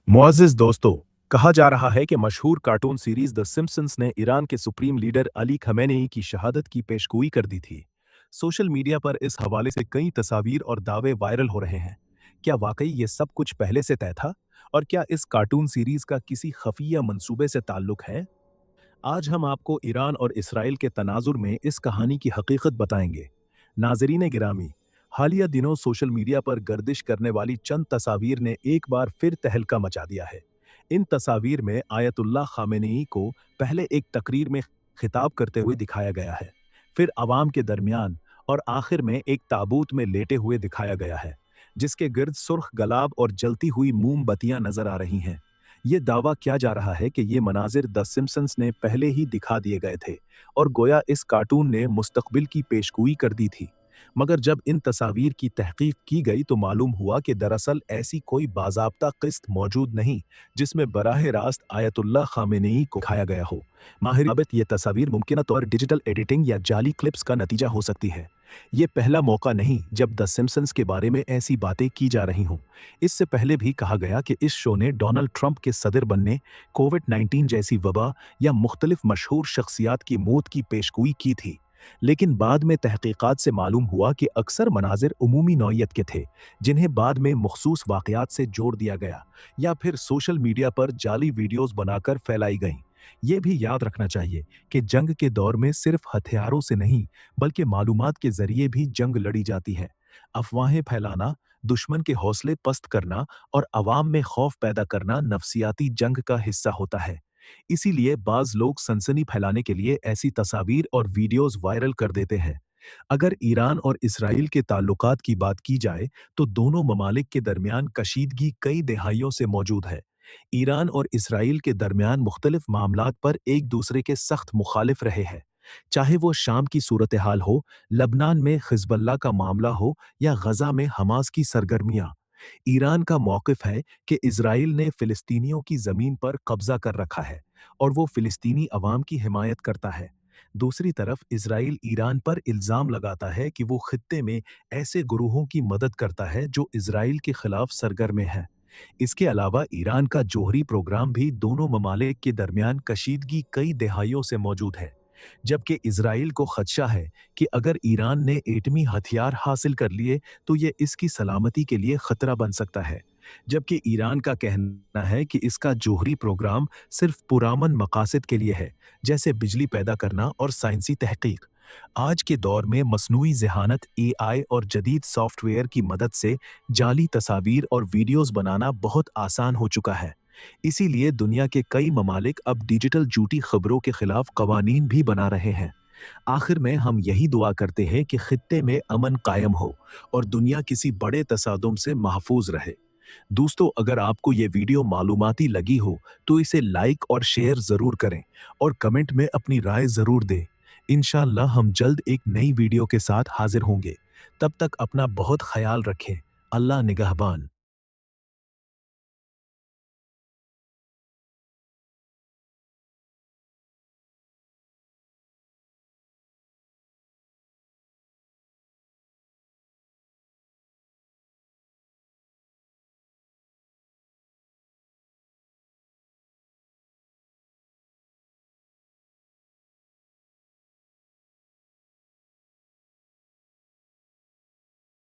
मुअज़्ज़िज़ दोस्तों, कहा जा रहा है कि मशहूर कार्टून सीरीज द सिम्पसंस ने ईरान के सुप्रीम लीडर अली खमेनेई की शहादत की पेशगोई कर दी थी। सोशल मीडिया पर इस हवाले से कई तस्वीर और दावे वायरल हो रहे हैं। क्या वाकई ये सब कुछ पहले से तय था? और क्या इस कार्टून सीरीज का किसी खफिया मंसूबे से ताल्लुक है? आज हम आपको ईरान और इसराइल के तनाजुर में इस कहानी की हकीकत बताएंगे। नाजरीन गिरामी, हालिया दिनों सोशल मीडिया पर गर्दिश करने वाली चंद तस्वीर ने एक बार फिर तहलका मचा दिया है। इन तस्वीर में आयतुल्लाह खामेनेई को पहले एक तकरीर में खिताब करते हुए दिखाया गया है, फिर अवाम के दरमियान और आखिर में एक ताबूत में लेटे हुए दिखाया गया है, जिसके गिर्द सुर्ख गलाब और जलती हुई मोमबत्तियां नजर आ रही हैं। ये दावा किया जा रहा है कि ये मनाजिर द सिम्पसंस ने पहले ही दिखा दिए गए थे और गोया इस कार्टून ने मुस्तकबिल की पेशगोई कर दी थी। मगर जब इन तस्वीर की तहकीक की गई तो मालूम हुआ कि दरअसल ऐसी कोई बाज़ाब्ता किस्त मौजूद नहीं जिसमें बराह रास्त आयतुल्लाह खामेनेई को दिखाया गया हो। माहिर ये तस्वीर मुमकिन तौर डिजिटल एडिटिंग या जाली क्लिप्स का नतीजा हो सकती है। ये पहला मौका नहीं जब द सिम्पसंस के बारे में ऐसी बातें की जा रही हों। इससे पहले भी कहा गया कि इस शो ने डोनाल्ड ट्रंप के सदर बनने, कोविड-19 जैसी वबा या मुख्तलिफ मशहूर शख्सियात की मौत की पेशगोई की थी। लेकिन बाद में तहकीकात से मालूम हुआ कि अक्सर मनाजिर उमूमी नौइयत के थे, जिन्हें बाद में मखसूस वाक़यात से जोड़ दिया गया या फिर सोशल मीडिया पर जाली वीडियोज़ बनाकर फैलाई गईं। ये भी याद रखना चाहिए कि जंग के दौर में सिर्फ हथियारों से नहीं, बल्कि मालूमात के ज़रिए भी जंग लड़ी जाती है। अफवाहें फैलाना, दुश्मन के हौसले पस्त करना और अवाम में खौफ पैदा करना नफसियाती जंग का हिस्सा होता है। इसीलिए बाज़ लोग सनसनी फैलाने के लिए ऐसी तस्वीर और वीडियोज़ वायरल कर देते हैं। अगर ईरान और इसराइल के ताल्लुकात की बात की जाए, तो दोनों ममालिक के दरमियान कशीदगी कई दहाइयों से मौजूद है। ईरान और इसराइल के दरमियान मुख्तलिफ मामलात पर एक दूसरे के सख्त मुखालिफ रहे हैं। चाहे वो शाम की सूरत हाल हो, लबनान में हिजबुल्लाह का मामला हो या गजा में हमास की सरगर्मियां। ईरान का मौक़िफ़ है कि इजराइल ने फ़िलिस्तीनियों की ज़मीन पर कब्ज़ा कर रखा है और वो फ़िलिस्तीनी अवाम की हिमायत करता है। दूसरी तरफ इजराइल ईरान पर इल्ज़ाम लगाता है कि वो खित्ते में ऐसे गुरूहों की मदद करता है जो इजराइल के खिलाफ सरगर्म हैं। इसके अलावा ईरान का जोहरी प्रोग्राम भी दोनों ममालिक के दरमियान कशीदगी कई दहाइयों से मौजूद है, जबकि इजराइल को खदशा है कि अगर ईरान ने एटमी हथियार हासिल कर लिए तो ये इसकी सलामती के लिए खतरा बन सकता है। जबकि ईरान का कहना है कि इसका जोहरी प्रोग्राम सिर्फ पुरामन मकासद के लिए है, जैसे बिजली पैदा करना और साइंसी तहकीक। आज के दौर में मसनूई ज़हानत एआई और जदीद सॉफ्टवेयर की मदद से जाली तस्वीर और वीडियोस बनाना बहुत आसान हो चुका है। इसीलिए दुनिया के कई ममालिक अब डिजिटल झूठी खबरों के खिलाफ कवानीन भी बना रहे हैं। आखिर में हम यही दुआ करते हैं कि खित्ते में अमन कायम हो और दुनिया किसी बड़े तसादुम से महफूज रहे। दोस्तों, अगर आपको ये वीडियो मालूमाती लगी हो तो इसे लाइक और शेयर ज़रूर करें और कमेंट में अपनी राय ज़रूर दें। इंशाअल्लाह हम जल्द एक नई वीडियो के साथ हाजिर होंगे। तब तक अपना बहुत ख्याल रखें। अल्लाह निगहबान।